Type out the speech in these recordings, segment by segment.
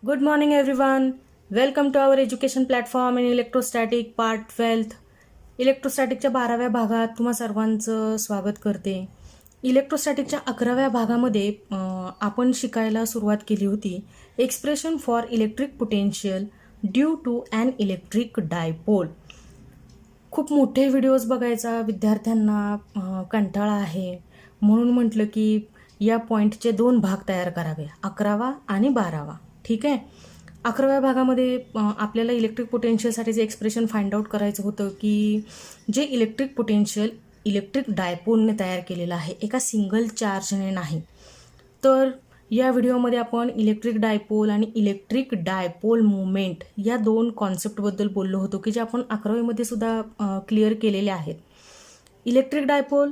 Good morning, everyone. Welcome to our education platform in electrostatic part 12th. इलेक्ट्रोस्टॅटिकच्या 12व्या भागात तुम्हा सर्वांचं स्वागत करते. इलेक्ट्रोस्टॅटिकच्या 11व्या भागामध्ये आपण शिकायला सुरुवात केली होती expression for electric potential due to an electric dipole. खूप मोठे व्हिडिओज बघायचा विद्यार्थ्यांना कंटाळा आहे, म्हणून म्हटलं की या पॉईंटचे 2 भाग तयार करावे, 11वा आणि 12वा. ठीक आहे. 11व्या भागामध्ये आपल्याला इलेक्ट्रिक पोटेन्शियलसाठीचे एक्सप्रेशन फाइंड आउट करायचं होतं की जे इलेक्ट्रिक पोटेन्शियल इलेक्ट्रिक डायपोलने तयार केलेलं आहे, एका सिंगल चार्जने नाही. तर या व्हिडिओमध्ये आपण इलेक्ट्रिक डायपोल आणि इलेक्ट्रिक डायपोल मुवमेंट या 2 कॉन्सेप्टबद्दल बोललो होतो की जे आपण 11वीमध्ये सुद्धा क्लिअर केलेले आहेत. Electric dipole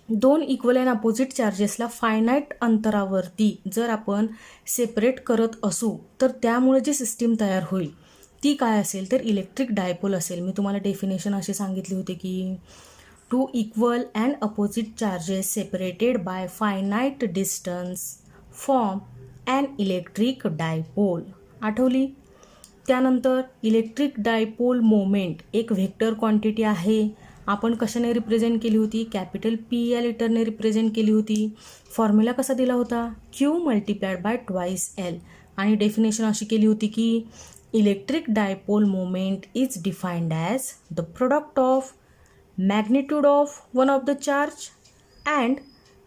2 equal and opposite चार्जेसला फायनाईट अंतरावरती जर आपण सेपरेट करत असू तर त्यामुळे जी सिस्टीम तयार होईल ती काय असेल तर इलेक्ट्रिक डायपोल असेल. मी तुम्हाला डेफिनेशन अशी सांगितली होती की 2 equal and opposite charges separated by finite distance form and electric dipole. आठवली? त्यानंतर इलेक्ट्रिक डायपोल मोमेंट एक व्हेक्टर क्वांटिटी आहे. आपण कशाने रिप्रेझेंट केली होती? कॅपिटल पी या लेटरने रिप्रेझेंट केली होती. फॉर्म्युला कसा दिला होता? Q multiplied by twice L. आणि डेफिनेशन अशी केली होती की electric dipole moment is defined as the product of magnitude of one of the charge and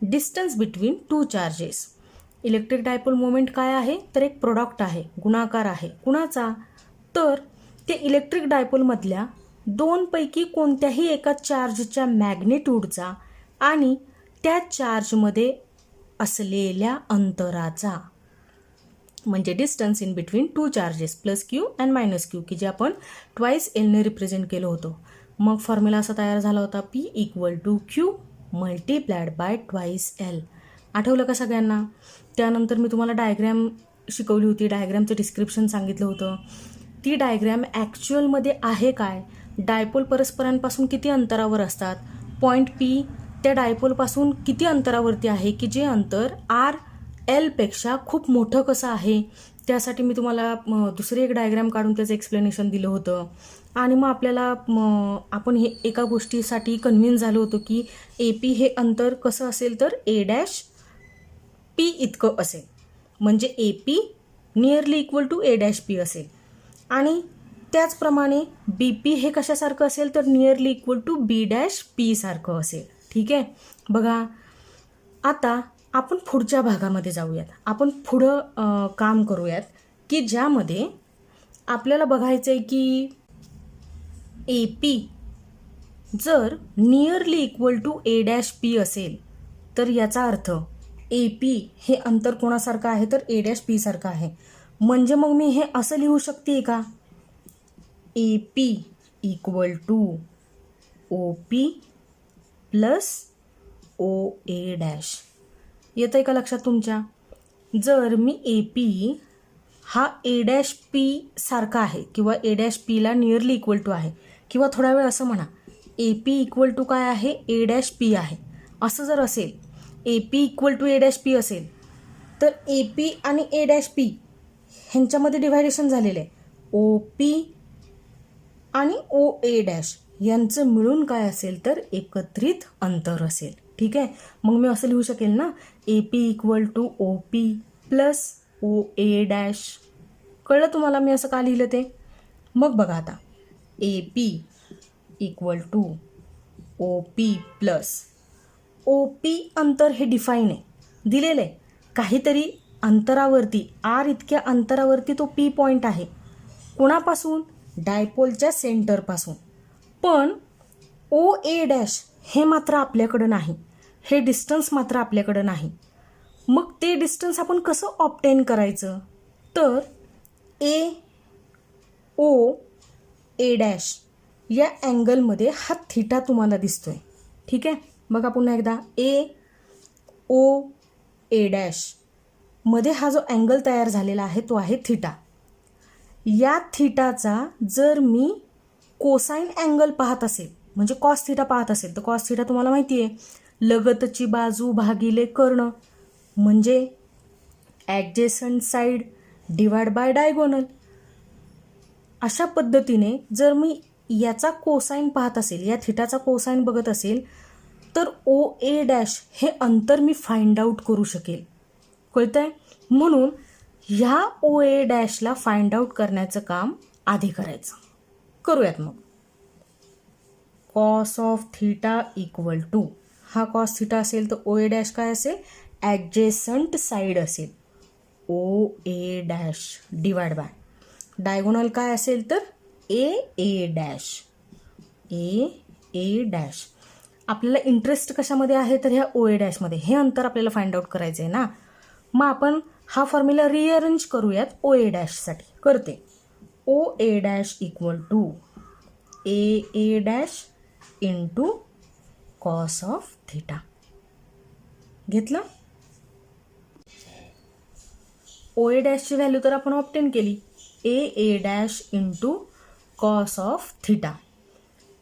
distance between 2 charges. Electric dipole moment काय आहे तर एक प्रोडक्ट आहे, गुणाकार आहे. कुणाचा? तर ते इलेक्ट्रिक डायपोलमधल्या 2 पैकी कोणत्याही एका चार्जच्या मॅग्निट्यूडचा आणि त्या चार्जमध्ये असलेल्या अंतराचा, म्हणजे distance in between 2 charges plus Q and minus Q, की जे आपण ट्वाइस एलने रिप्रेझेंट केलं होतं. मग फॉर्म्युला असा तयार झाला होता P equal to Q multiplied by twice L. आठवलं का सगळ्यांना? त्यानंतर मी तुम्हाला डायग्रॅम शिकवली होती, डायग्रॅमचं डिस्क्रिप्शन सांगितलं होतं. ती डायग्रॅम ॲक्च्युअलमध्ये आहे काय? डायपोल परस्परांपासून किती अंतरावर असतात? पॉईंट पी त्या डायपोलपासून किती अंतरावरती आहे, की जे अंतर आर एलपेक्षा खूप मोठं कसं आहे? त्यासाठी मी तुम्हाला दुसरी एक डायग्रॅम काढून त्याचं एक्सप्लेनेशन दिलं होतं. आणि मग आपल्याला आपण हे एका गोष्टीसाठी कन्व्हिन्स झालो होतो की ए पी हे अंतर कसं असेल तर ए डॅश पी इतकं असेल, म्हणजे A P nearly equal to A dash P असेल. आणि त्याचप्रमाणे बी पी हे कशासारखं असेल तर nearly equal to B dash P सारखं असेल. ठीक आहे. बघा, आता आपण पुढच्या भागामध्ये जाऊयात. आपण पुढं काम करूयात की ज्यामध्ये आपल्याला बघायचं आहे की ए पी जर nearly equal to A dash P असेल तर याचा अर्थ ए पी हे अंतर कोणासारखं आहे तर ए डॅश पी सारखं आहे. म्हणजे मग मी हे असं लिहू शकते का? A P equal to O P plus O A dash. येतं आहे का लक्षात तुमच्या? जर मी ए पी हा ए डॅश पी सारखा आहे किंवा ए डॅश पीला नियरली इक्वल टू आहे, किंवा थोडा वेळ असं म्हणा ए पी इक्वल टू काय आहे? ए डॅश पी आहे. असं जर असेल, A P equal to A dash P असेल तर ए पी आणि ए डॅश पी ह्यांच्यामध्ये डिव्हायडेशन झालेलं आहे. ओ पी आणि ओ ए डॅश यांचं मिळून काय असेल तर एकत्रित अंतर असेल. ठीक आहे. मग मी असं लिहू शकेल ना, A P equal to O P plus O A dash. कळलं तुम्हाला मी असं का लिहिलं ते? मग बघा आता, A P equal to O P plus O P अंतर हे डिफाईन आहे, दिलेलं आहे. काहीतरी अंतरावरती आर इतक्या अंतरावरती तो पी पॉईंट आहे. कोणापासून? डायपोलच्या सेंटरपासून. पण ओ ए डॅश हे मात्र आपल्याकडं नाही, हे डिस्टन्स मात्र आपल्याकडं नाही. मग ते डिस्टन्स आपण कसं ऑब्टेन करायचं? तर ए ओ ए डॅश या अँगलमध्ये हा थिटा तुम्हाला दिसतोय. ठीक आहे. बघा पुन्हा एकदा, ए ओ ए डॅश मध्ये हा जो अँगल तयार झालेला आहे तो आहे थिटा. या थिटाचा जर मी कोसाइन अँगल पाहत असेल, म्हणजे कॉस थिटा पाहत असेल, तर कॉस थिटा तुम्हाला माहिती आहे लगतची बाजू भागिले कर्ण, म्हणजे ॲडजेसंट साईड डिवाइड बाय डायगोनल. अशा पद्धतीने जर मी याचा कोसाईन पाहत असेल, या थिटाचा कोसाईन बघत असेल, तर ओ ए डॅश हे अंतर मी फाइंड आउट करू शकेल. कळतंय? म्हणून ह्या ओ ए डॅशला फाइंड आउट करण्याचं काम आधी करायचं. करूयात मग. Cos of theta equal to, हा कॉस थिटा असेल तर ओ ए डॅश काय असेल, ॲडजेसंट साईड असेल, O A dash divide by diagonal काय असेल तर ए डॅश, ए डॅश. आपल्याला इंटरेस्ट कशामध्ये आहे तर ह्या ओ ए डॅशमध्ये. हे अंतर आपल्याला फाइंड आउट करायचं आहे ना. मग आपण हा फॉर्म्युला रिअरेंज करूयात ओ ए डॅशसाठी. करते. O A dash equal to A dash into cos of theta. घेतलं. ओ ए डॅशची व्हॅल्यू तर आपण ऑब्टेन केली, A dash into cos of theta.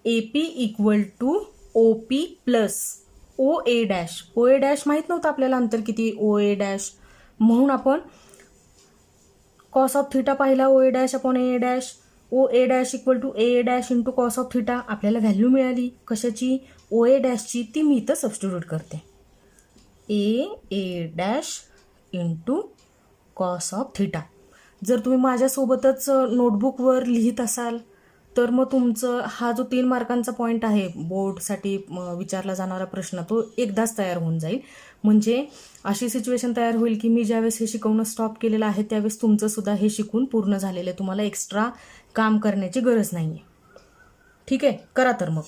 A P equal to O P plus O A dash. O A dash माहीत नव्हतं आपल्याला अंतर किती, ओ ए डॅश, म्हणून आपण कॉस ऑफ थिटा पाहिला, O A dash upon A dash. O A dash equal to A dash into cos of theta. आपल्याला value मिळाली कशाची, ओ ए डॅशची. ती मी इथं सबस्टिट्यूट करते, ए dash into cos of theta. जर तुम्ही माझ्यासोबतच नोटबुकवर लिहित असाल तर मग तुमचं हा जो 3 मार्कांचा पॉईंट आहे बोर्डसाठी विचारला जाणारा प्रश्न, तो एकदाच तयार होऊन जाईल. म्हणजे अशी सिच्युएशन तयार होईल की मी ज्यावेळेस हे शिकवणं स्टॉप केलेलं आहे त्यावेळेस तुमचं सुद्धा हे शिकून पूर्ण झालेलं आहे. तुम्हाला एक्स्ट्रा काम करण्याची गरज नाही आहे. ठीक आहे, करा तर मग.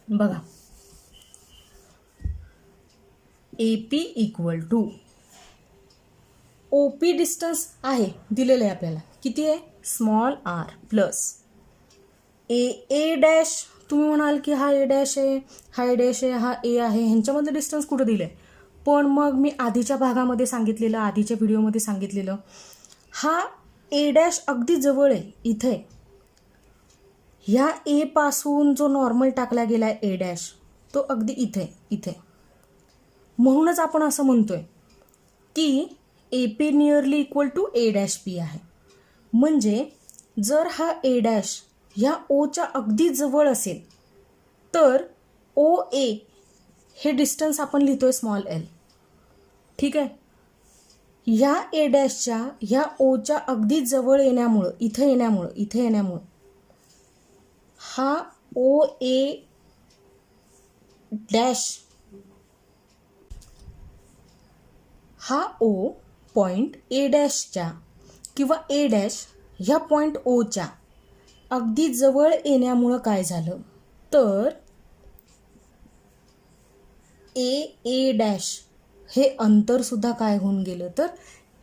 बघा, A P equal to O P distance आहे दिलेलं आहे आपल्याला, किती आहे, small R plus A dash. तुम्ही म्हणाल की हा ए डॅश आहे, हा ए डॅश आहे, हा ए आहे, ह्यांच्यामधलं डिस्टन्स कुठं दिलं आहे. पण मग मी आधीच्या भागामध्ये सांगितलेलं, आधीच्या व्हिडिओमध्ये सांगितलेलं, हा ए डॅश अगदी जवळ आहे इथे. ह्या ए पासून जो नॉर्मल टाकला गेला आहे ए डॅश, तो अगदी इथे. म्हणूनच आपण असं म्हणतोय की A P nearly equal to A dash P आहे. म्हणजे जर हा ए डॅश ह्या ओच्या अगदी जवळ असेल तर ओ ए हे डिस्टन्स आपण लिहितोय स्मॉल एल. ठीक आहे. ह्या ए डॅशच्या ह्या ओच्या अगदी जवळ येण्यामुळं, इथे येण्यामुळं हा ओ ए डॅश, हा ओ पॉईंट ए डॅशच्या किंवा ए डॅश ह्या पॉईंट ओच्या अगदी जवळ येण्यामुळं काय झालं तर ए डॅश हे अंतर सुद्धा काय होऊन गेलं तर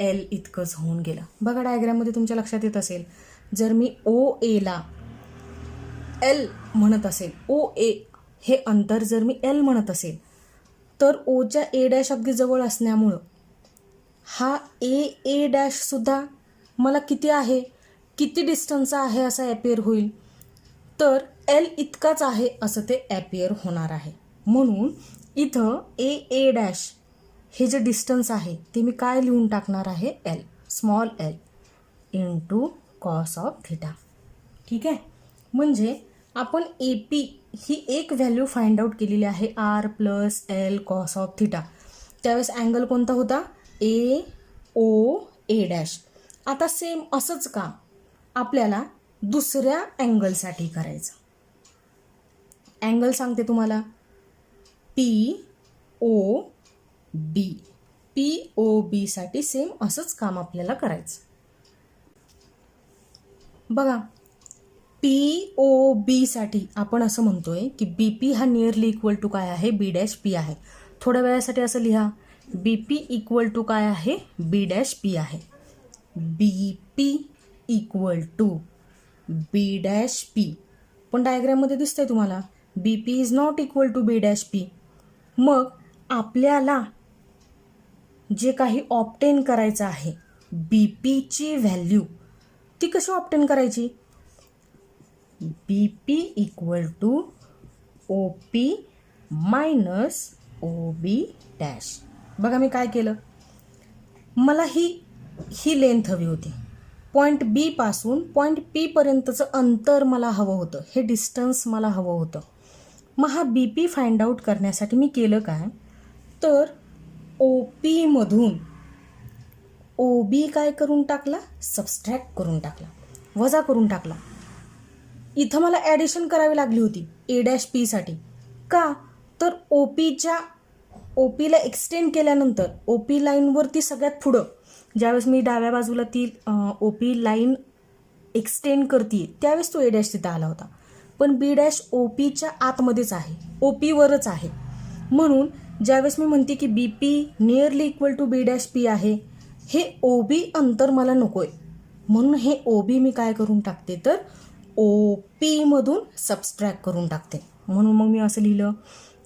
एल इतकंच होऊन गेलं. बघा डायग्राममध्ये तुमच्या लक्षात येत असेल, जर मी ओ एला एल म्हणत असेल, ओ ए हे अंतर जर मी एल म्हणत असेल तर ओच्या ए डॅश अगदी जवळ असण्यामुळं हा ए डॅश सुद्धा मला किती आहे, किती डिस्टन्स आहे असं ॲपियर होईल, तर एल इतकाच आहे असं ते ॲपियर होणार आहे. म्हणून इथं ए डॅश हे जे डिस्टन्स आहे ते मी काय लिहून टाकणार आहे, L, small L into cos of theta. ठीक आहे. म्हणजे आपण ए पी ही एक व्हॅल्यू फाइंड आउट केलेली आहे, R plus L cos of theta. त्यावेळेस अँगल कोणता होता, ए डॅश. आता सेम असंच काम आपल्याला दुसऱ्या अँगलसाठी करायचं. अँगल सांगते तुम्हाला, पी ओ बीसाठी सेम असंच काम आपल्याला करायचं. बघा, पी ओ बीसाठी आपण असं म्हणतोय की बी पी हा नियरली इक्वल टू काय आहे, बी डॅश पी आहे. थोड्या वेळासाठी असं लिहा, बी पी इक्वल टू काय आहे, बी डॅश पी आहे. B P equal to B dash P. पण डायग्राममध्ये दिसतंय तुम्हाला B P is not equal to B dash P. मग आपल्याला जे काही ऑब्टेन करायचं आहे बी पीची व्हॅल्यू, ती कशी ऑब्टेन करायची, B P equal to O P minus O B dash. बघा मी काय केलं, मला ही ही लेंथ हवी होती. पॉईंट बी पासून पॉईंट पी पर्यंतचं अंतर मला हवं होतं, हे डिस्टन्स मला हवं होतं. मग हा बी पी फाइंड आउट करण्यासाठी मी केलं काय, तर ओ पीमधून ओ बी काय करून टाकला, सबस्ट्रॅक्ट करून टाकला, वजा करून टाकला. इथं मला ॲडिशन करावी लागली होती ए डॅश पीसाठी. का, तर ओ पीला एक्सटेंड केल्यानंतर ओ पी लाईनवरती सगळ्यात पुढं ज्यावेळेस मी डाव्या बाजूला ती ओ पी लाईन एक्सटेंड करते त्यावेळेस तो ए डॅश तिथं आला होता. पण बी डॅश ओ पीच्या आतमध्येच आहे, ओ पीवरच आहे. म्हणून ज्यावेळेस मी म्हणते की B P nearly equal to B dash P आहे, हे ओ बी अंतर मला नको आहे. म्हणून हे ओ बी मी काय करून टाकते, तर ओ पीमधून सबस्ट्रॅक्ट करून टाकते. म्हणून मग मी असं लिहिलं,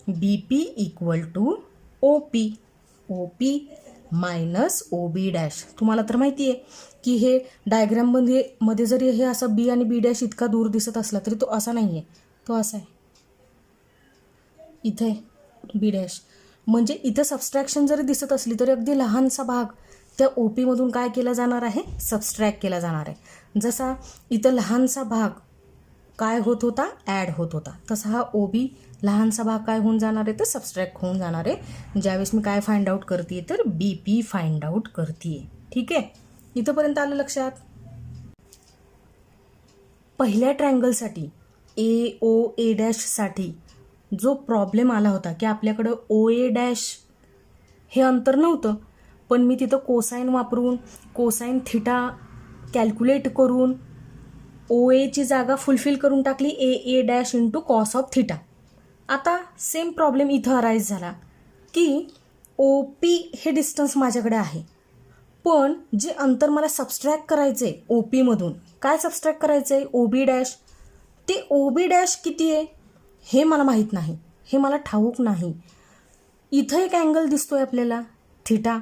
B P equal to O P minus O B dash. तुम्हाला तर माहिती आहे की हे डायग्राममध्ये जरी हे असं बी आणि बी डॅश इतका दूर दिसत असला तरी तो असा नाही आहे, तो असा आहे. इथे बी डॅश म्हणजे इथं सबस्ट्रॅक्शन जरी दिसत असली तरी अगदी लहानसा भाग त्या ओ पीमधून काय केला जाणार आहे, सबस्ट्रॅक्ट केला जाणार आहे. जसा इथं लहानसा भाग काय होत होता, ॲड होत होता, तसा हा ओ बी लहानसा भाग काय होऊन जाणार आहे, तर सबस्ट्रॅक्ट होऊन जाणार आहे. ज्यावेळेस मी काय फाइंड आउट करते, तर बी पी फाइंड आउट करते. ठीक आहे, इथंपर्यंत आलं लक्षात. पहिल्या ट्रायंगलसाठी ए डॅशसाठी जो प्रॉब्लेम आला होता की आपल्याकडं ओ ए डॅश हे अंतर नव्हतं, पण मी तिथं कोसाईन वापरून कोसाईन थिटा कॅल्क्युलेट करून ओ एची जागा फुलफिल करून टाकली ए dash into cos of theta. आता सेम प्रॉब्लेम इथं अराईज झाला की ओ पी हे डिस्टन्स माझ्याकडे आहे, पण जे अंतर मला सबस्ट्रॅक्ट करायचं आहे ओ पीमधून, काय सबस्ट्रॅक्ट करायचं आहे, ओ बी डॅश. ते ओ बी डॅश किती आहे हे मला माहीत नाही, हे मला ठाऊक नाही. इथं एक अँगल दिसतोय आपल्याला थिटा.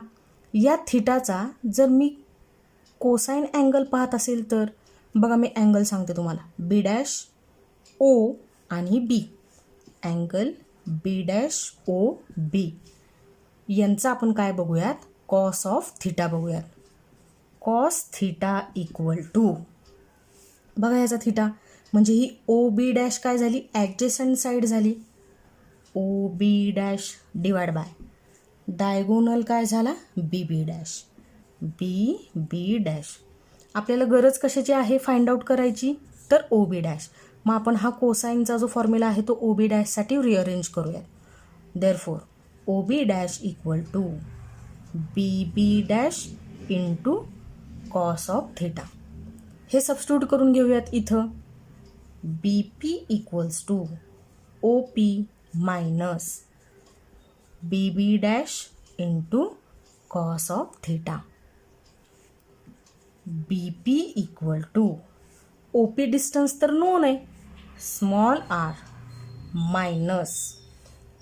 या थिटाचा जर मी कोसाईन अँगल पाहत असेल तर बघा, मी अँगल सांगते तुम्हाला, बी डॅश ओ आणि बी, अँगल बी डॅश ओ बी यांचा आपण काय बघूयात, कॉस ऑफ थिटा बघूयात. कॉस थिटा इक्वल टू, बघा याचा थिटा म्हणजे ही ओ बी डॅश काय झाली, ॲडजेसंट साईड झाली, O B dash divide by diagonal काय झाला, बी बी डॅश, बी बी डॅश. आपल्याला गरज कशाची आहे फाइंड आउट करायची, तर ओ बी डॅश. मग आपण हा कोसाईनचा जो फॉर्म्युला आहे तो ओ बी डॅशसाठी रिअरेंज करूयात. Therefore O B dash equal to B B dash into cos of theta. हे सबस्टिट्यूट करून घेऊयात इथं. B P equals to O P minus B B dash into cos of theta. B P equal to O P distance तर known आहे, small R minus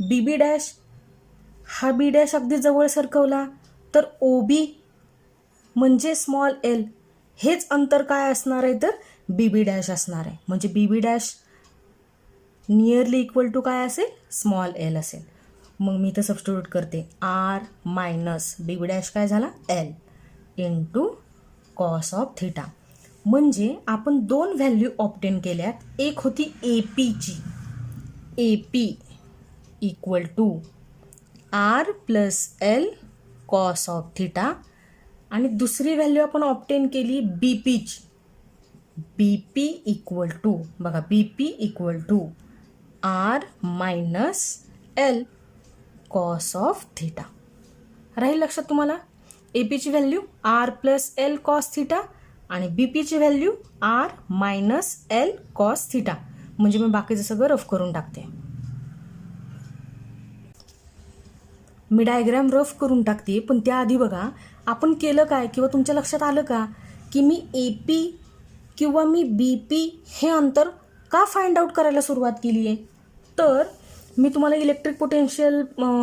B B dash, हा B dash अगदी जवळ सरकवला तर O B म्हणजे small L, हेच अंतर काय असणार आहे, तर बी बी डॅश असणार आहे. म्हणजे बी B dash nearly equal to काय असेल, स्मॉल एल असेल. मग मी इथं सबस्टिट्यूट करते, R minus B B dash काय झाला, L into cos of theta. म्हणजे आपण दोन व्हॅल्यू ऑब्टेन केल्यात. एक होती ए पीची, A P equal to R plus L cos of theta, आणि दुसरी व्हॅल्यू आपण ऑब्टेन केली बी पीची, बी पी इक्वल टू, बघा B P equal to R minus L cos of theta. राहील लक्षात तुम्हाला. ए पीची value R plus L cos theta आणि बी पीची value R minus L cos theta. म्हणजे मी बाकीचं सगळं रफ करून टाकते. मी डायग्राम रफ करून टाकते, पण त्याआधी बघा आपण केलं काय, किंवा तुमच्या लक्षात आलं का की मी ए पी किंवा मी बी पी हे अंतर का फाइंड आउट करायला सुरुवात केली आहे. तर मी तुम्हाला इलेक्ट्रिक पोटेन्शियल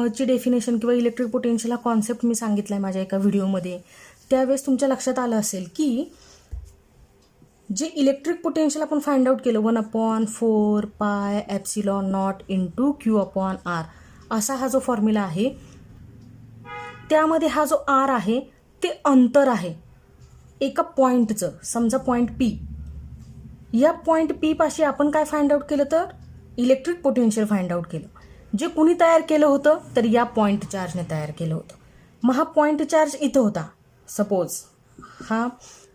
ची डेफिनेशन किंवा इलेक्ट्रिक पोटेन्शियल हा कॉन्सेप्ट मी सांगितला आहे माझ्या एका व्हिडिओमध्ये. त्यावेळेस तुमच्या लक्षात आलं असेल की जे इलेक्ट्रिक पोटेन्शियल आपण फाइंड आउट केलं 1/4 pi epsilon not into Q upon R, असा हा जो फॉर्म्युला आहे त्यामध्ये हा जो आर आहे ते अंतर आहे. एका पॉईंटचं, समजा पॉईंट पी, या पॉईंट पी पाशी आपण काय फाइंड आउट केलं तर इलेक्ट्रिक पोटेन्शियल फाइंड आउट केलं, जे कुणी तयार केलं होतं तर या पॉईंट चार्जने तयार केलं होतं. मग हा पॉईंट चार्ज इथं होता. सपोज हा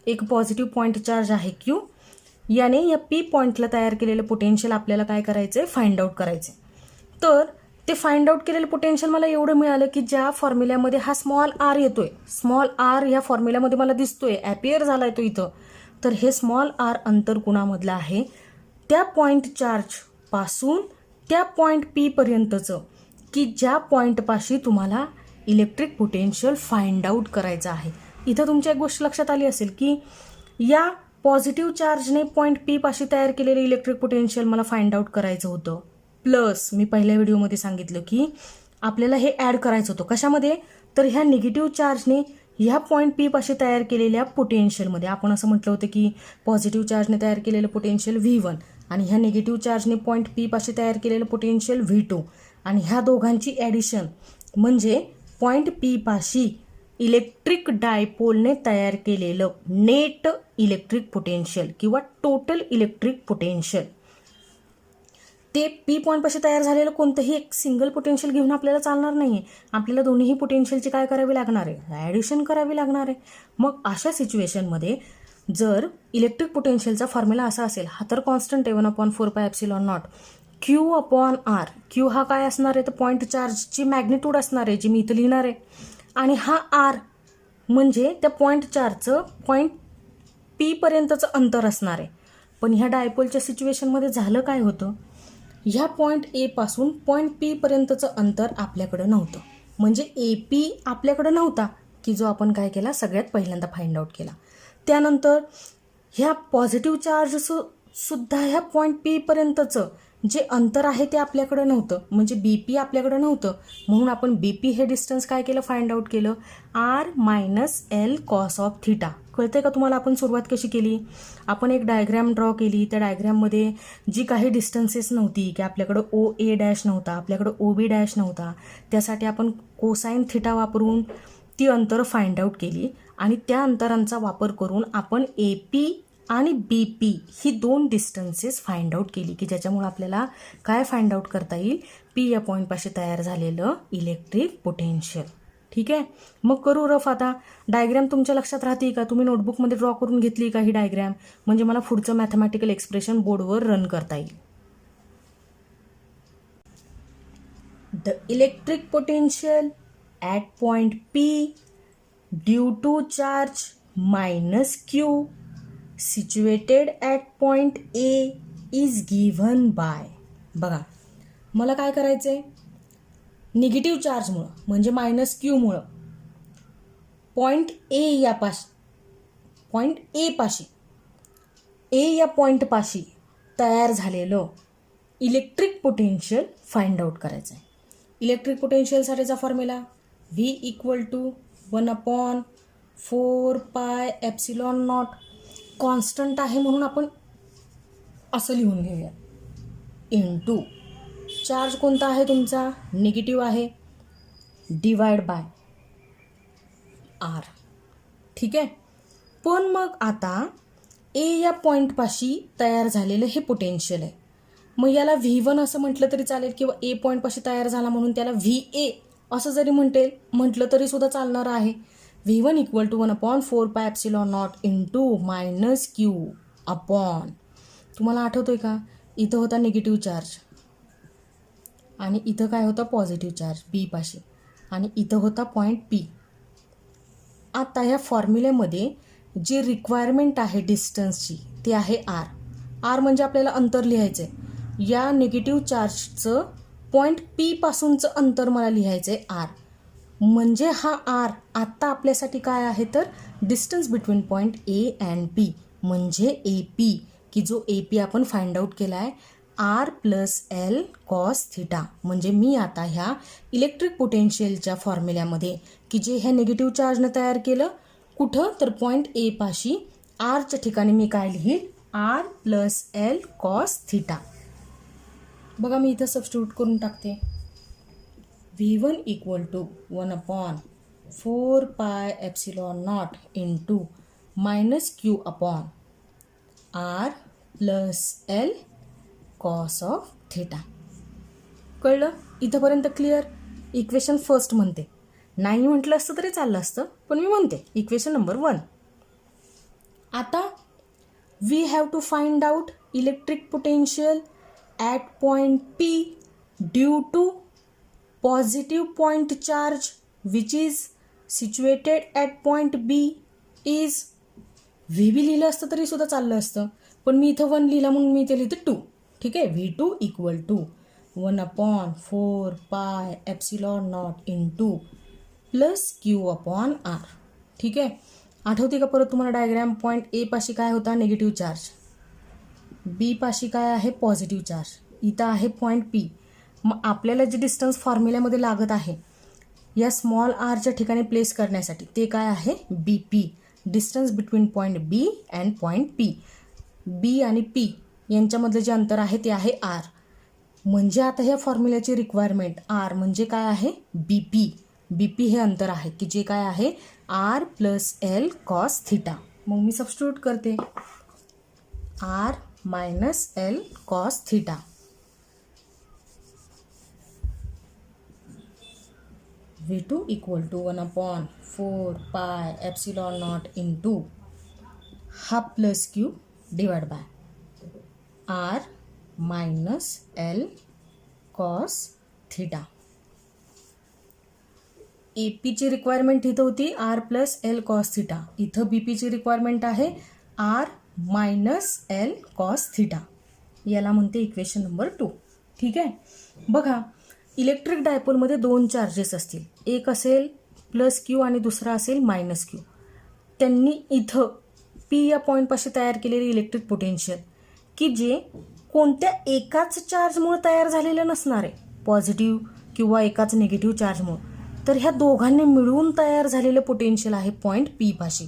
एक पॉझिटिव्ह पॉईंट चार्ज आहे क्यू, याने या पी पॉईंटला तयार केलेलं पोटेन्शियल आपल्याला काय करायचं आहे, फाइंड आउट करायचं. तर ते फाइंड आउट केलेलं पोटेन्शियल मला एवढं मिळालं की ज्या फॉर्म्युल्यामध्ये हा स्मॉल आर येतोय, स्मॉल आर या फॉर्म्युल्यामध्ये मला दिसतोय, ॲपियर झालाय तो इथं, तर हे स्मॉल आर अंतर कुणामधलं आहे, त्या पॉईंट चार्ज पासून त्या पॉईंट पी पर्यंतचं, की ज्या पॉईंटपाशी तुम्हाला इलेक्ट्रिक पोटेन्शियल फाइंड आउट करायचं आहे. इथं तुमच्या एक गोष्ट लक्षात आली असेल की या पॉझिटिव्ह चार्जने पॉईंट पी पाशी तयार केलेलं इलेक्ट्रिक पोटेन्शियल मला फाइंड आउट करायचं होतं. प्लस मी पहिल्या व्हिडिओमध्ये सांगितलं की आपल्याला हे ॲड करायचं होतं. कशामध्ये तर ह्या निगेटिव्ह चार्जने ह्या पॉईंट पी पाशी तयार केलेल्या पोटेन्शियलमध्ये. आपण असं म्हटलं होतं की पॉझिटिव्ह चार्जने तयार केलेलं पोटेन्शियल V1 आणि ह्या निगेटिव्ह चार्जने पॉईंट पी पाशी तयार केलेलं पोटेन्शियल V2 आणि ह्या दोघांची ॲडिशन म्हणजे पॉईंट पी पाशी इलेक्ट्रिक डायपोलने तयार केलेलं नेट इलेक्ट्रिक पोटेन्शियल किंवा टोटल इलेक्ट्रिक पोटेन्शियल. ते पी पॉईंटपाशी तयार झालेलं कोणतंही एक सिंगल पोटेन्शियल घेऊन आपल्याला चालणार नाही. आपल्याला दोन्ही पोटेन्शियलची काय करावी लागणार आहे, ॲडिशन करावी लागणार आहे. मग अशा सिच्युएशनमध्ये जर इलेक्ट्रिक पोटेन्शियलचा फॉर्म्युला असा असेल, हा तर कॉन्स्टंट आहे 1/4πε0 क्यू अपॉन आर. क्यू हा काय असणार आहे तर पॉईंट चार्जची मॅग्निट्यूड असणार आहे, जी मी इथं लिहिणार आहे, आणि हा आर म्हणजे त्या पॉईंट चार्जचं पॉईंट पी पर्यंतचं अंतर असणार आहे. पण ह्या डायपोलच्या सिच्युएशनमध्ये झालं काय होतं, ह्या पॉईंट ए पासून पॉईंट पी पर्यंतचं अंतर आपल्याकडं नव्हतं, म्हणजे ए पी आपल्याकडं नव्हता, की जो आपण काय केला सगळ्यात पहिल्यांदा फाइंड आउट केला. त्यानंतर ह्या पॉझिटिव्ह चार्ज सुद्धा ह्या पॉईंट पी पर्यंतचं जे अंतर आहे ते आपल्याकडं नव्हतं, म्हणजे बी पी आपल्याकडं नव्हतं. म्हणून आपण बी पी हे डिस्टन्स काय केलं, फाइंड आउट केलं, R - L cos of theta. कळतंय का तुम्हाला आपण सुरुवात कशी केली. आपण एक डायग्रॅम ड्रॉ केली. त्या डायग्रॅममध्ये जी काही डिस्टन्सेस नव्हती, की आपल्याकडं OA' नव्हता, आपल्याकडं OB' नव्हता, त्यासाठी आपण कोसाइन थिटा वापरून ती अंतर फाइंड आउट केली आणि त्या अंतरांचा वापर करून आपण AP आणि BP ही दोन डिस्टन्सेस फाइंड आउट केली, की ज्याच्यामुळे आपल्याला काय फाइंड आउट करता येईल, पी या पॉईंटपाशी तयार झालेलं इलेक्ट्रिक पोटेन्शियल. ठीक आहे. मग करू रफ. आता डायग्रॅम तुमच्या लक्षात राहते का, तुम्ही नोटबुकमध्ये ड्रॉ करून घेतली का ही डायग्रॅम, म्हणजे मला पुढचं मॅथमॅटिकल एक्सप्रेशन बोर्डवर रन करता येईल. The electric potential at point P due to charge -Q situated at point A is given by. बघा मला काय करायचं आहे, निगेटिव्ह चार्जमुळं म्हणजे -Qमुळं पॉईंट ए या पाशी, पॉईंट ए पाशी, ए या पॉईंटपाशी तयार झालेलं इलेक्ट्रिक पोटेन्शियल फाइंड आउट करायचं आहे. इलेक्ट्रिक पोटेन्शियलसाठीचा फॉर्म्युला V = 1/4πε0. कॉन्स्टंट आहे म्हणून आपण असं लिहून घेऊया, इंटू चार्ज कोणता आहे तुमचा, निगेटिव्ह आहे, डिवाइड बाय R. ठीक आहे. पण मग आता ए या पॉईंटपाशी तयार झालेलं हे पोटेन्शियल आहे, मग याला V1 असं म्हटलं तरी चालेल, किंवा ए पॉईंटपाशी तयार झाला म्हणून त्याला VA असं जरी म्हटलं तरी सुद्धा चालणार आहे. V1 = 1/4πε0 इंटू -Q अपॉन, तुम्हाला आठवतोय का, इथं होता निगेटिव्ह चार्ज आणि इथं काय होता पॉझिटिव्ह चार्ज बी पाशी, आणि इथं होता पॉईंट पी. आता ह्या फॉर्म्युल्यामध्ये जी रिक्वायरमेंट आहे डिस्टन्सची ती आहे R. R म्हणजे आपल्याला अंतर लिहायचं आहे. या निगेटिव्ह चार्जचं पॉईंट पी पासूनचं अंतर मला लिहायचं आहे R. म्हणजे हा R आत्ता आपल्यासाठी काय आहे तर distance between point A and P, म्हणजे AP, की जो AP आपण फाइंड आउट केला आहे R + L cos थिटा. म्हणजे मी आता ह्या इलेक्ट्रिक पोटेन्शियलच्या फॉर्म्युल्यामध्ये, की जे ह्या निगेटिव्ह चार्जनं तयार केलं, कुठं तर पॉईंट ए पाशी, आरच्या ठिकाणी मी काय लिहील, R + L cos थिटा. बघा मी इथं सबस्टिट्यूट करून टाकते. V1 = 1/4πε0 into minus Q upon R plus L cos of theta. कळलं? इथंपर्यंत क्लिअर? इक्वेशन फर्स्ट म्हणते. नाही म्हटलं असतं तरी चाललं असतं, पण मी म्हणते इक्वेशन नंबर 1. आता we have to find out electric potential at point P due to positive point charge which is situated at point B is. V B लिहिलं असतं तरी सुद्धा चाललं असतं, पण मी इथं 1 लिहिला म्हणून मी इथे लिहिते 2. ठीक आहे. V2 equal to 1/4πε0 into plus Q upon R. ठीक आहे. आठवते का परत तुम्हाला डायग्रॅम? पॉईंट ए पाशी काय होता? Negative charge. बी पाशी काय आहे? Positive charge. इथं आहे पॉईंट पी. मग आपल्याला जे डिस्टन्स फॉर्म्युल्यामध्ये लागत आहे या स्मॉल आरच्या ठिकाणी प्लेस करण्यासाठी ते काय आहे? B P. Distance between point B and point P. B आणि पी यांच्यामधलं जे अंतर आहे ते आहे आर. म्हणजे आता ह्या फॉर्म्युल्याची रिक्वायरमेंट आर म्हणजे काय आहे? B P. बी पी हे अंतर आहे की जे काय आहे? R plus L cos theta. मग मी सबस्टिट्यूट करते R minus L cos theta. V2 equal to 1/4πε0 into half plus Q divide by R minus L cos theta. A पीची रिक्वायरमेंट इथं होती R plus L cos theta. इथं B पीची requirement आहे R minus L cos theta. याला म्हणते equation number 2. ठीक आहे. बघा, इलेक्ट्रिक डायपोलमध्ये 2 चार्जेस असतील. एक असेल प्लस क्यू आणि दुसरा असेल मायनस क्यू. त्यांनी इथं पी या पॉईंटपाशी तयार केलेले इलेक्ट्रिक पोटेन्शियल की जे कोणत्या एकाच चार्जमुळे तयार झालेलं नसणार आहे, पॉझिटिव्ह किंवा एकाच निगेटिव्ह चार्जमुळे, तर ह्या दोघांनी मिळून तयार झालेलं पोटेन्शियल आहे पॉईंट पी पाशी.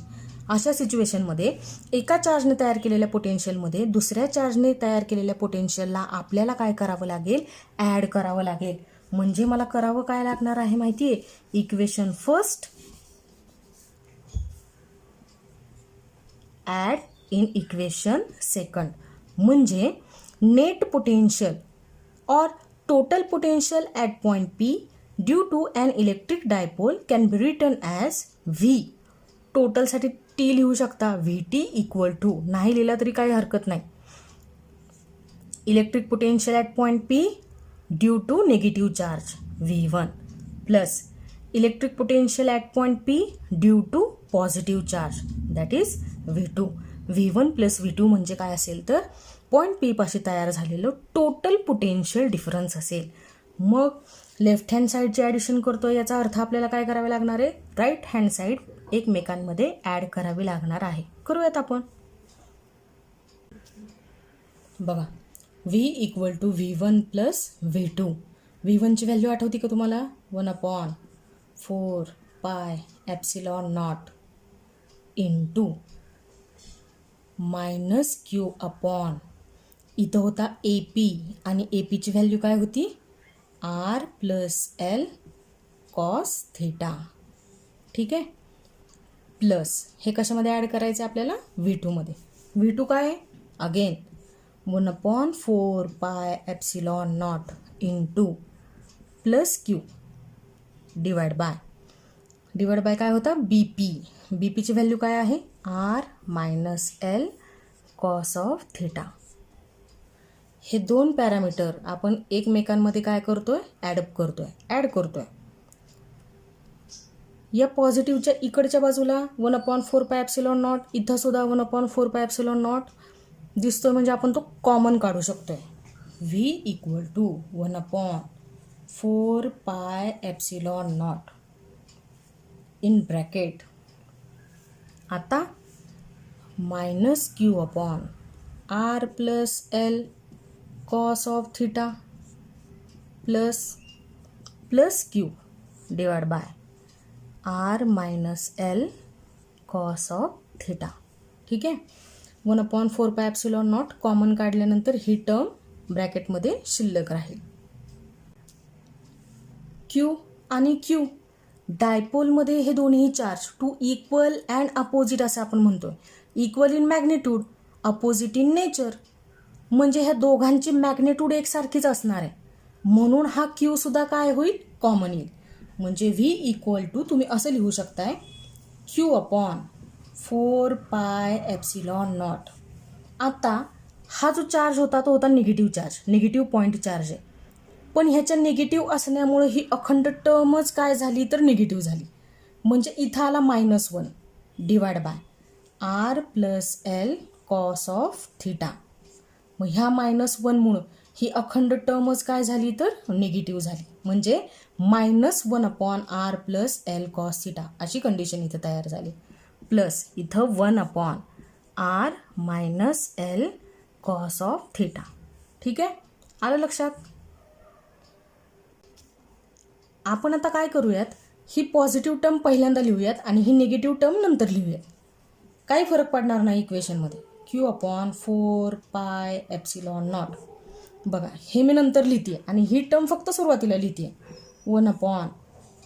अशा सिच्युएशनमध्ये एका चार्जने तयार केलेल्या पोटेन्शियलमध्ये दुसऱ्या चार्जने तयार केलेल्या पोटेन्शियलला आपल्याला काय करावं लागेल? ॲड करावं लागेल. म्हणजे मला करावं काय लागणार आहे माहिती आहे? Equation first add in equation second. म्हणजे नेट पोटेन्शियल और total potential at point P due to an electric dipole can be written as V. टोटलसाठी टी लिहू शकता. व्ही टी इक्वल टू, नाही लिहिला तरी काही हरकत नाही, electric potential at point P due to negative charge V1 plus electric potential at point P due to positive charge that is V2. V1 plus V2 म्हणजे काय असेल तर पॉईंट पी पाशी तयार झालेलं टोटल पोटेन्शियल डिफरन्स असेल. मग left hand साईडचे ॲडिशन करतो, याचा अर्थ आपल्याला काय करावे लागणार आहे? राईट हँड साईड एकमेकांमध्ये ॲड करावी लागणार आहे. करूयात आपण. बघा, V equal to V1 plus V2. V1ची व्हॅल्यू आठवती का तुम्हाला? 1/4πε0 इंटू मायनस क्यू अपॉन इथं होता ए पी आणि ए पीची व्हॅल्यू काय होती? R plus L cos theta. ठीक आहे. प्लस हे कशामध्ये ॲड करायचं आपल्याला? V2मध्ये. V2 काय आहे? Again 1/4πε0 into plus Q divide by काय होता? B P. बी पीची व्हॅल्यू काय आहे? R minus L cos of theta. हे 2 पॅरामीटर आपण एकमेकांमध्ये काय करतोय? ॲड करतोय. या पॉझिटिव्हच्या इकडच्या बाजूला 1/4πε0, इथं सुद्धा 1/4πε0 दिसतोय, म्हणजे आपण तो कॉमन काढू शकतोय. V equal to 1/4πε0 in bracket. आता minus Q upon R plus L cos of theta plus Q divide by R minus L cos of theta. ठीक आहे. 1/4πε0 कॉमन काढल्यानंतर ही टर्म ब्रॅकेटमध्ये शिल्लक राहील. क्यू आणि क्यू डायपोलमध्ये हे दोन्ही charge two equal and opposite असं आपण म्हणतोय. Equal in magnitude, opposite in nature. म्हणजे ह्या दोघांची मॅग्निट्यूड एकसारखीच असणार आहे. म्हणून हा क्यू सुद्धा काय होईल, कॉमन येईल. म्हणजे व्ही इक्वल टू तुम्ही असं लिहू शकताय, Q upon 4 pi epsilon not. आता हा जो चार्ज होता तो होता negative charge, negative point charge आहे. पण ह्याच्या निगेटिव्ह असण्यामुळे ही अखंड टर्मच काय झाली तर निगेटिव्ह झाली. म्हणजे इथं आला -1 divide by R plus L cos of theta. मग ह्या -1मुळं ही अखंड टर्मच काय झाली तर निगेटिव्ह झाली. म्हणजे -1 upon R plus L cos theta अशी कंडिशन इथं तयार झाली. प्लस इथं 1 upon R minus L cos of theta. ठीक आहे, आलं लक्षात. आपण आता काय करूयात, ही पॉझिटिव्ह टर्म पहिल्यांदा लिहूयात आणि ही निगेटिव्ह टर्म नंतर लिहूयात. काही फरक पडणार नाही इक्वेशनमध्ये. Q upon 4 pi epsilon not. बघा हे मी नंतर लिहिते आणि ही टर्म फक्त सुरुवातीला लिहिते. 1 upon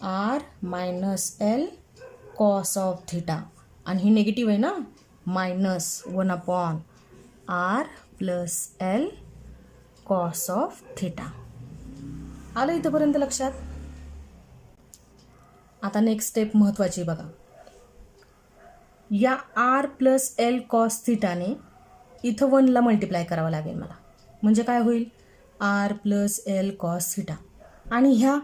R minus L cos of theta. आणि ही निगेटिव्ह आहे ना, -1 upon R plus L cos of theta. आलं इथंपर्यंत लक्षात. आता नेक्स्ट स्टेप महत्त्वाची बघा. या आर प्लस एल कॉस थिटाने इथं 1ला मल्टिप्लाय करावं लागेल मला. म्हणजे काय होईल, R plus L cos theta. आणि ह्या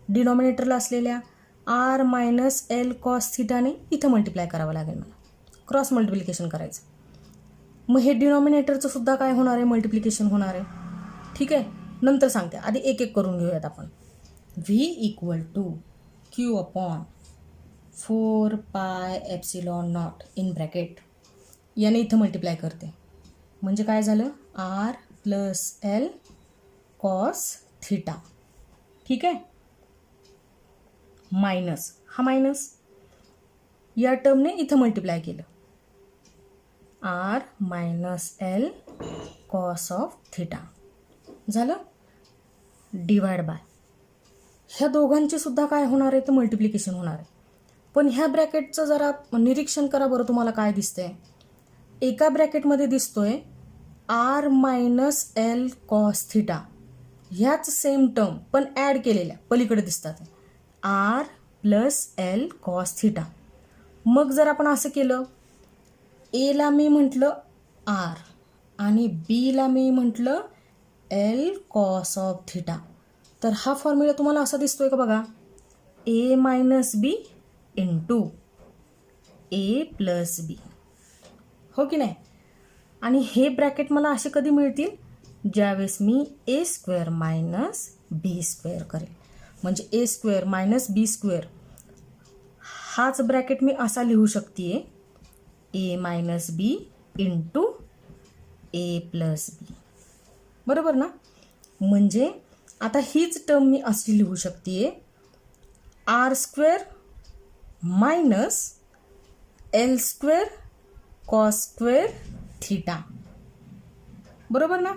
डिनॉमिनेटरला असलेल्या आर मायनस एल कॉस थिटाने इथं मल्टिप्लाय करावं लागेल मला. क्रॉस मल्टिप्लिकेशन करायचं. मग हे डिनॉमिनेटरचं सुद्धा काय होणार आहे, मल्टिप्लिकेशन होणार आहे. ठीक आहे, नंतर सांगते. आधी एक एक करून घेऊयात आपण. V equal to Q upon 4 pi epsilon not in bracket. याने इथं मल्टिप्लाय करते. म्हणजे काय झालं, R plus L cos theta. ठीक आहे, मायनस हा मायनस या टर्मने इथं मल्टिप्लाय केलं, R minus L cos of theta झालं, डिवाइड बाय ह्या दोघांचे सुद्धा काय होणार आहे तर मल्टिप्लिकेशन होणार आहे. पण ह्या ब्रॅकेटचं जरा निरीक्षण करा बरं, तुम्हाला काय दिसतंय. एका ब्रॅकेटमध्ये दिसतोय R minus L cos theta. ह्याच सेम टर्म पण ॲड केलेल्या पलीकडे दिसतात, R plus L cos theta. मग जर आपण असं केलं, एला मी म्हटलं आर आणि बीला मी म्हटलं एल कॉस ऑफ थिटा. तर हा फॉर्म्युला तुम्हाला असा दिसतोय का बघा, ए मायनस बी इंटू ए प्लस बी. हो की नाही. आणि हे ब्रॅकेट मला असे कधी मिळतील, ज्यावेळेस मी ए स्क्वेअर मायनस बी स्क्वेअर करेल. म्हणजे ए स्क्वेअर मायनस बी स्क्वेअर हाच ब्रॅकेट मी असा लिहू शकते, ए मायनस बी इंटू ए प्लस बी. बरोबर ना. म्हणजे आता हीच टर्म मी अशी लिहू शकते, R square minus L square cos square theta. बरोबर ना.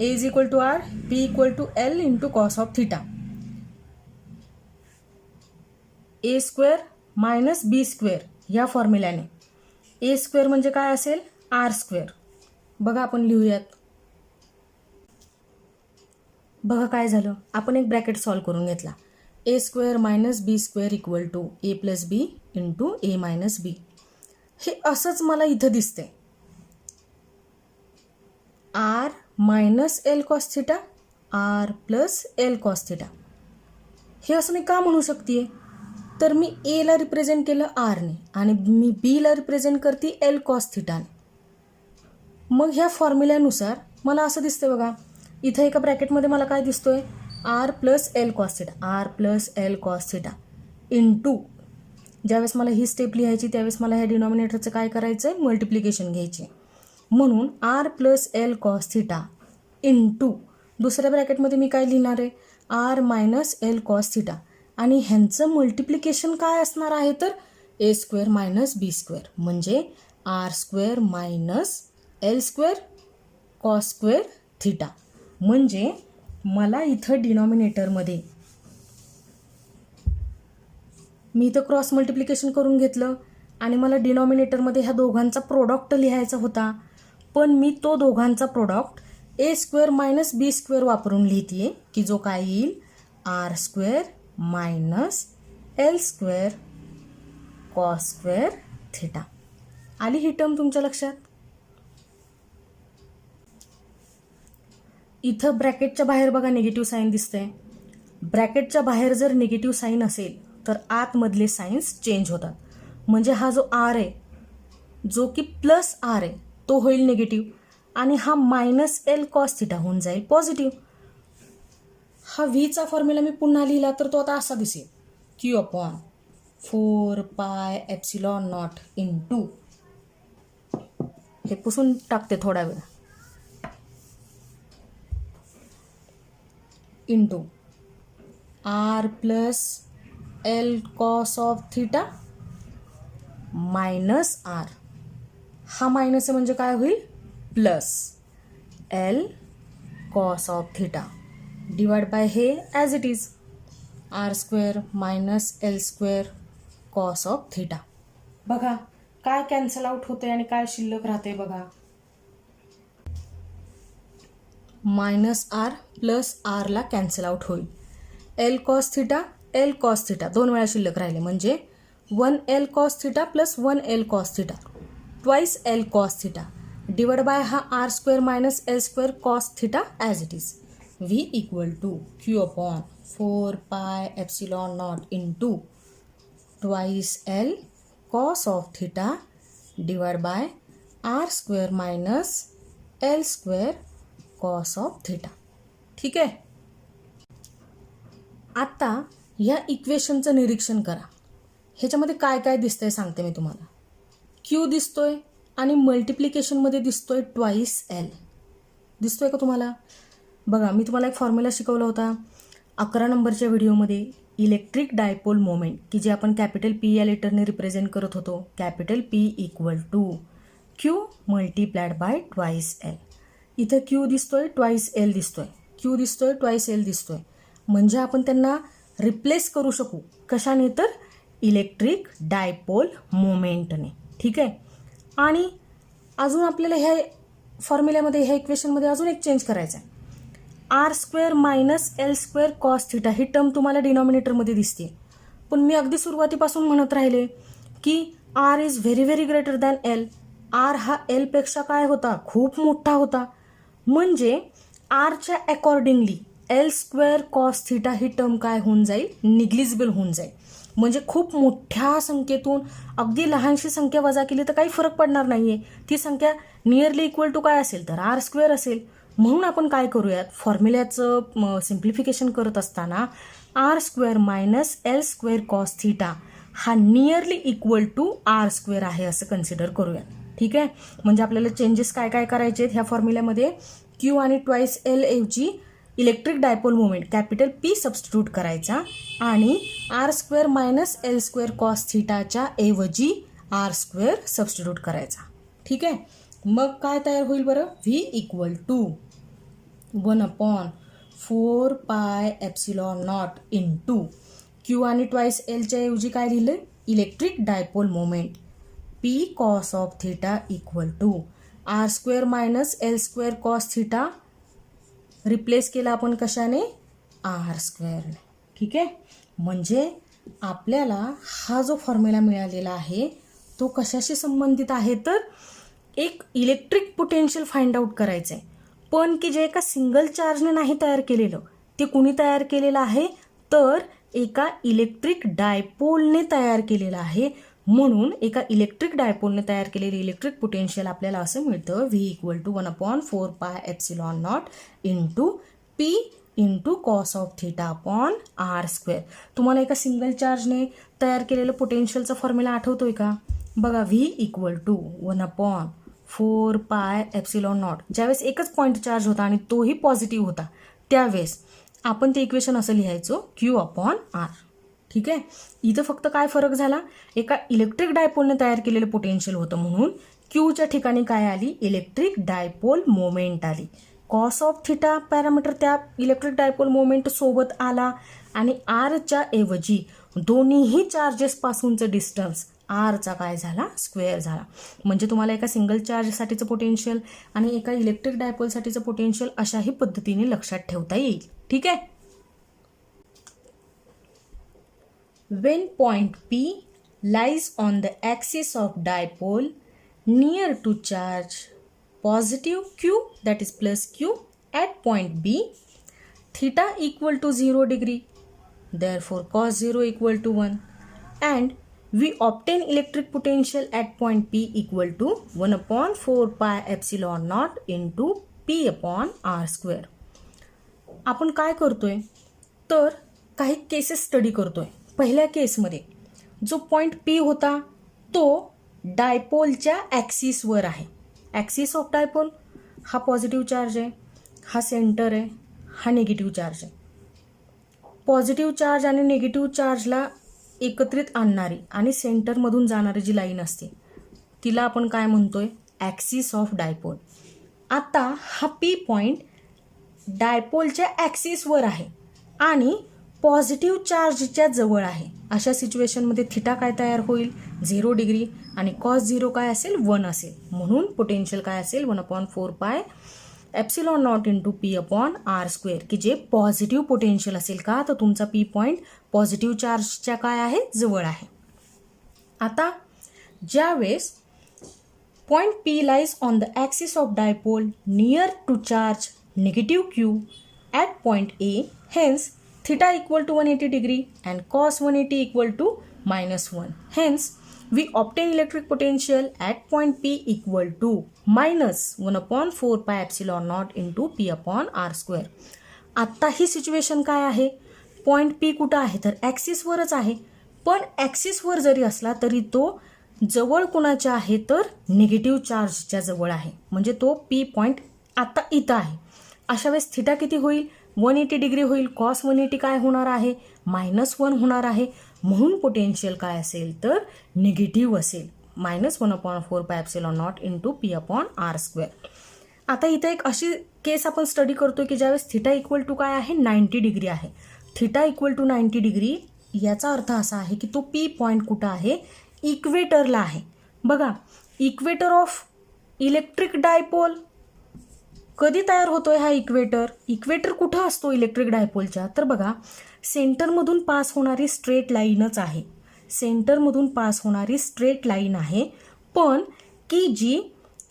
A is equal to R, B equal to L into cos of theta. A square minus B square ह्या फॉर्म्युल्याने ए स्क्वेअर म्हणजे काय असेल, आर स्क्वेअर. बघा आपण लिहूयात. बघा काय झालं, आपण एक ब्रॅकेट सॉल्व करून घेतला. A square minus B square equal to A plus B into A minus B. हे असंच मला इथं दिसतंय, R minus L cos theta R plus L cos theta. हे असं मी का म्हणू शकते, तर मी एला रिप्रेझेंट केलं आरने आणि मी बीला रिप्रेझेंट करते एल कॉस थिटाने. मग ह्या फॉर्म्युल्यानुसार मला असं दिसतंय बघा, इथं एका ब्रॅकेटमध्ये मला काय दिसतोय, R plus L cos theta R plus L cos theta into, ज्यावेळेस मला ही स्टेप लिहायची त्यावेळेस मला ह्या डिनॉमिनेटरचं काय करायचं आहे, मल्टिप्लिकेशन घ्यायचे. म्हणून R plus L cos theta into दुसऱ्या ब्रॅकेटमध्ये मी काय लिहिणार आहे, R minus L cos theta. आणि ह्यांचं मल्टिप्लिकेशन काय असणार आहे तर A square minus B square. म्हणजे R square minus L square cos square theta. म्हणजे मला इथं डिनॉमिनेटरमध्ये मी इथं क्रॉस मल्टिप्लिकेशन करून घेतलं आणि मला डिनॉमिनेटरमध्ये ह्या दोघांचा प्रोडक्ट लिहायचा होता, पण मी तो दोघांचा product A square minus B square वापरून लिहिते, की जो काय येईल R square minus L square cos square theta. आली ही टर्म तुमच्या लक्षात? इथं ब्रॅकेटच्या बाहेर बघा निगेटिव्ह साईन दिसतंय. ब्रॅकेटच्या बाहेर जर निगेटिव्ह साईन असेल तर आतमधले साईन्स चेंज होतात. म्हणजे हा जो आर आहे, जो की प्लस आर आहे, तो होईल निगेटिव्ह आणि हा मायनस एल कॉस थिटा होऊन जाईल पॉझिटिव्ह. हा व्हीचा फॉर्म्युला मी पुन्हा लिहिला तर तो आता असा दिसेल, Q upon 4 pi epsilon not into, हे पुसून टाकते थोडा वेळ, into R plus L cos of theta minus R. हा मायनस आहे म्हणजे काय होईल plus L cos of theta divide by हे as it is R square minus L square cos of theta. बघा काय कॅन्सल आउट होते आणि काय शिल्लक राहते बघा. मायनस आर प्लस आरला कॅन्सल आउट होईल. एल कॉस थिटा 2 वेळा शिल्लक राहिले म्हणजे 1 L cos theta plus 1 L cos theta twice L cos theta divide by हा R square minus L square cos theta as it is. V equal to Q upon 4 pi epsilon not into twice L cos of theta divide by R square minus L square cos of theta. ठीक आहे. आता या इक्वेशनचं निरीक्षण करा. ह्याच्यामध्ये काय काय दिसतंय सांगते मी तुम्हाला. क्यू दिसतोय आणि मल्टिप्लिकेशनमध्ये दिसतोय ट्वाइस एल. दिसतोय का तुम्हाला? बघा मी तुम्हाला एक फॉर्म्युला शिकवला होता 11 नंबरच्या व्हिडिओमध्ये, इलेक्ट्रिक डायपोल मोमेंट, की जे आपण कॅपिटल पी या लेटरने रिप्रेझेंट करत होतो. Capital P equal to Q multiplied by twice L. इथं क्यू दिसतोय, ट्वाइस एल दिसतोय, क्यू दिसतोय, ट्वाइस एल दिसतोय. म्हणजे आपण त्यांना रिप्लेस करू शकू कशाने तर इलेक्ट्रिक डायपोल मोमेंटने. ठीक आहे. आणि अजून आपल्याला ह्या फॉर्म्युल्यामध्ये, ह्या इक्वेशनमध्ये अजून एक चेंज करायचा आहे. R square minus L square cos theta ही टर्म तुम्हाला डिनॉमिनेटरमध्ये दिसते, पण मी अगदी सुरुवातीपासून म्हणत राहिले की R is very very greater than L. R हा एलपेक्षा काय होता, खूप मोठा होता. म्हणजे आरच्या accordingly L square cos theta ही टर्म काय होऊन जाईल, निग्लिजिबल होऊन जाईल. म्हणजे खूप मोठ्या संख्येतून अगदी लहानशी संख्या वजा केली तर काही फरक पडणार नाहीये. ती संख्या नियरली इक्वल टू काय असेल तर आर स्क्वेअर असेल. म्हणून आपण काय करूयात, फॉर्म्युल्याचं सिम्प्लिफिकेशन करत असताना R square minus L square cos theta हा nearly equal to R square आहे असं कन्सिडर करूयात. ठीक आहे. म्हणजे आपल्याला चेंजेस काय काय करायचे आहेत ह्या फॉर्म्युल्यामध्ये. क्यू आणि ट्वाइस एल ऐवजी electric dipole moment capital P substitute करायचा आणि R square minus L square cos थिटाच्या ऐवजी आर स्क्वेअर सबस्टिट्यूट करायचा. ठीक आहे. मग काय तयार होईल बरं, V equal to 1/4 pi epsilon not into Q आणि ट्वाइस एलच्या ऐवजी काय लिहिलं, electric dipole moment P cos of theta equal to R square minus L square cos theta replace केला आपण कशाने, आर स्क्वेअरने. ठीक आहे. म्हणजे आपल्याला हा जो फॉर्म्युला मिळालेला आहे तो कशाशी संबंधित आहे तर एक इलेक्ट्रिक पोटेन्शियल फाइंड आउट करायचं आहे, पण की जे एका सिंगल चार्जने नाही तयार केलेलं, ते कुणी तयार केलेलं आहे तर एका इलेक्ट्रिक डायपोलने तयार केलेलं आहे. म्हणून एका इलेक्ट्रिक डायपोलने तयार केलेले इलेक्ट्रिक पोटेन्शियल आपल्याला असं मिळतं, V equal to 1/4 pi epsilon not into P into cos of theta upon R square. तुम्हाला एका सिंगल चार्जने तयार केलेलं पोटेन्शियलचा फॉर्म्युला आठवतोय का? बघा, V equal to 1/4 pi epsilon not. ज्यावेळेस एकच पॉईंट चार्ज होता आणि तोही पॉझिटिव्ह होता त्यावेळेस आपण ते इक्वेशन असं लिहायचो, क्यू अपॉन आर. ठीक आहे. इथं फक्त काय फरक झाला, एका इलेक्ट्रिक डायपोलने तयार केलेलं पोटेन्शियल होतं म्हणून क्यूच्या ठिकाणी काय आली, इलेक्ट्रिक डायपोल मोमेंट आली. कॉस ऑफ थिटा पॅरामीटर त्या इलेक्ट्रिक डायपोल मोमेंट सोबत आला आणि आरच्या ऐवजी दोन्हीही चार्जेसपासूनचं डिस्टन्स आरचा काय झाला, स्क्वेअर झाला. म्हणजे तुम्हाला एका सिंगल चार्जसाठीचं पोटेन्शियल आणि एका इलेक्ट्रिक डायपोलसाठीचं पोटेन्शियल अशाही पद्धतीने लक्षात ठेवता येईल. ठीक आहे. When point P lies on the axis of dipole near to charge positive Q, that is plus Q, at point B, theta equal to 0 degree, therefore cos 0 equal to 1, and we obtain electric potential at point P equal to 1 upon 4 pi epsilon naught into P upon R square. आपण काय करतोय तर काही cases study करतोय. पहिल्या केसमध्ये जो point P होता तो डायपोलच्या ॲक्सिसवर आहे. ॲक्सिस ऑफ डायपोल हा पॉझिटिव्ह चार्ज आहे, हा सेंटर आहे, हा निगेटिव्ह चार्ज आहे. पॉझिटिव्ह चार्ज आणि निगेटिव्ह चार्जला एकत्रित आणणारी आणि सेंटरमधून जाणारी जी लाईन असते तिला आपण काय म्हणतोय, ॲक्सिस ऑफ डायपोल. आता हा P पॉईंट डायपोलच्या ॲक्सिसवर आहे आणि पॉझिटिव्ह चार्जच्या जवळ आहे. अशा सिच्युएशनमध्ये थिटा काय तयार होईल, 0 डिग्री, आणि कॉस 0 काय असेल, 1 असेल. म्हणून पोटेन्शियल काय असेल, 1/4 pi epsilon not into P upon R square, की जे पॉझिटिव्ह पोटेन्शियल असेल. का तर तुमचा पी पॉईंट पॉझिटिव्ह चार्जच्या काय आहे, जवळ आहे. आता ज्यावेळेस point P lies on the axis of dipole near to charge negative Q at point A, hence theta equal to 180 degree and cos 180 equal to -1. Hence, we obtain electric potential at point P equal to -1/4 pi epsilon naught into P upon R square. आत्ता ही situation काय आहे, point P कुठं आहे तर ॲक्सिसवरच आहे. पण ॲक्सिसवर जरी असला तरी तो जवळ कुणाच्या आहे तर निगेटिव्ह चार्जच्या जवळ आहे. म्हणजे तो P पॉईंट आता इथं आहे. अशा वेळेस थिटा किती होईल, 180 डिग्री होईल. कॉस 180 काय होणार आहे, -1 होणार आहे. म्हणून पोटेन्शियल काय असेल तर निगेटिव्ह असेल, -1/4 pi epsilon not into P upon R square. आता इथं एक अशी केस आपण स्टडी करतो की ज्यावेळेस थिटा इक्वल टू काय आहे, 90 डिग्री आहे. थिटा इक्वल टू 90 डिग्री याचा अर्थ असा आहे की तो पी पॉईंट कुठं आहे, इक्वेटरला आहे. बघा, इक्वेटर ऑफ इलेक्ट्रिक डायपोल कधी तयार होतोय हा इक्वेटर. इक्वेटर कुठं असतो इलेक्ट्रिक डायपोलच्या, तर बघा सेंटरमधून पास होणारी स्ट्रेट लाईनच आहे. सेंटरमधून पास होणारी स्ट्रेट लाईन आहे, पण की जी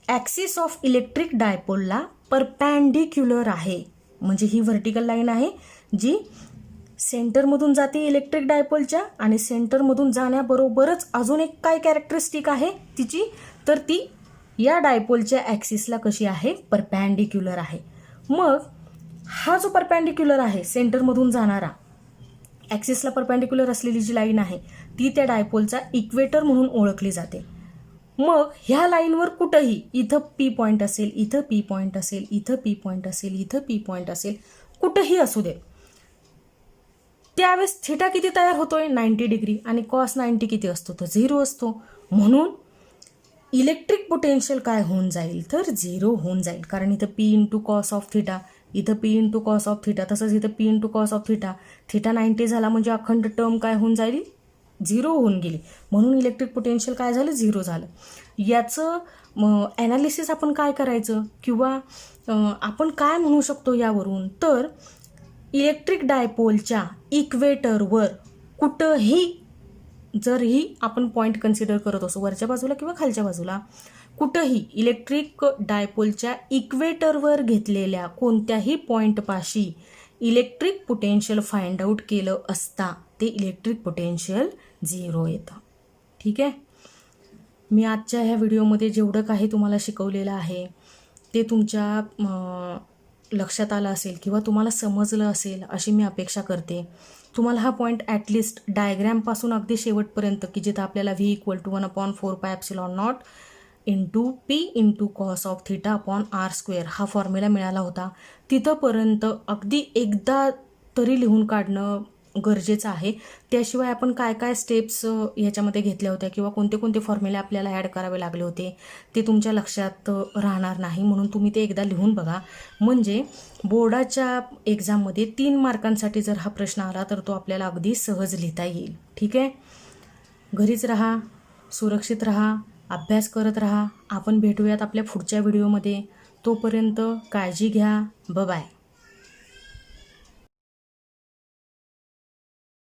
ॲक्सिस ऑफ इलेक्ट्रिक डायपोलला परपॅन्डिक्युलर आहे. म्हणजे ही व्हर्टिकल लाईन आहे जी सेंटरमधून जाते इलेक्ट्रिक डायपोलच्या, आणि सेंटरमधून जाण्याबरोबरच अजून एक काय कॅरेक्टरिस्टिक आहे तिची, तर ती या डायपोलच्या ॲक्सिसला कशी आहे, परपॅन्डिक्युलर आहे. मग हा जो परपॅन्डिक्युलर आहे सेंटरमधून जाणारा, ॲक्सिसला परपॅन्डिक्युलर असलेली जी लाईन आहे ती त्या डायपोलचा इक्वेटर म्हणून ओळखली जाते. मग ह्या लाईनवर कुठंही, इथं पी पॉईंट असेल, इथं पी पॉईंट असेल, इथं पी पॉईंट असेल, इथं पी पॉईंट असेल, कुठंही असू दे, त्यावेळेस थिटा किती तयार होतोय, 90 डिग्री, आणि कॉस 90 किती असतो तर 0 असतो. म्हणून इलेक्ट्रिक पोटेन्शियल काय होऊन जाईल तर 0 होऊन जाईल. कारण इथं P into cos of theta, इथं P into cos of theta, तसंच इथं P into cos of theta. Theta 90 झाला म्हणजे अखंड टर्म काय होऊन जाईल, 0 होऊन गेली. म्हणून इलेक्ट्रिक पोटेन्शियल काय झालं, 0 झालं. याचं ॲनालिसिस आपण काय करायचं, किंवा आपण काय म्हणू शकतो यावरून, तर इलेक्ट्रिक डायपोलच्या इक्वेटरवर कुठंही जरही आपण पॉईंट कन्सिडर करत असो, वरच्या बाजूला किंवा खालच्या बाजूला, कुठंही इलेक्ट्रिक डायपोलच्या इक्वेटरवर घेतलेल्या कोणत्याही पॉईंटपाशी इलेक्ट्रिक पोटेन्शियल फाइंड आउट केलं असता ते इलेक्ट्रिक पोटेन्शियल 0 येतं. ठीक आहे. मी आजच्या ह्या व्हिडिओमध्ये जेवढं काही तुम्हाला शिकवलेलं आहे ते तुमच्या लक्षात आलं असेल किंवा तुम्हाला समजलं असेल अशी मी अपेक्षा करते. तुम्हाला हा पॉईंट ॲटलिस्ट डायग्रॅमपासून अगदी शेवटपर्यंत, की जिथं आपल्याला V equal to 1/4 pi epsilon not into P into cos of theta upon R square हा फॉर्म्युला मिळाला होता, तिथंपर्यंत अगदी एकदा तरी लिहून काढणं गरजेचं आहे. त्याशिवाय आपण काय काय स्टेप्स ह्याच्यामध्ये घेतल्या होत्या किंवा कोणते कोणते फॉर्म्युले आपल्याला ॲड करावे लागले होते ते तुमच्या लक्षात राहणार नाही. म्हणून तुम्ही ते एकदा लिहून बघा. म्हणजे बोर्डाच्या एक्झाममध्ये 3 मार्कांसाठी जर हा प्रश्न आला तर तो आपल्याला अगदी सहज लिहिता येईल. ठीक आहे. घरीच राहा, सुरक्षित राहा, अभ्यास करत राहा. आपण भेटूयात आपल्या पुढच्या व्हिडिओमध्ये. तोपर्यंत काळजी घ्या. बाय.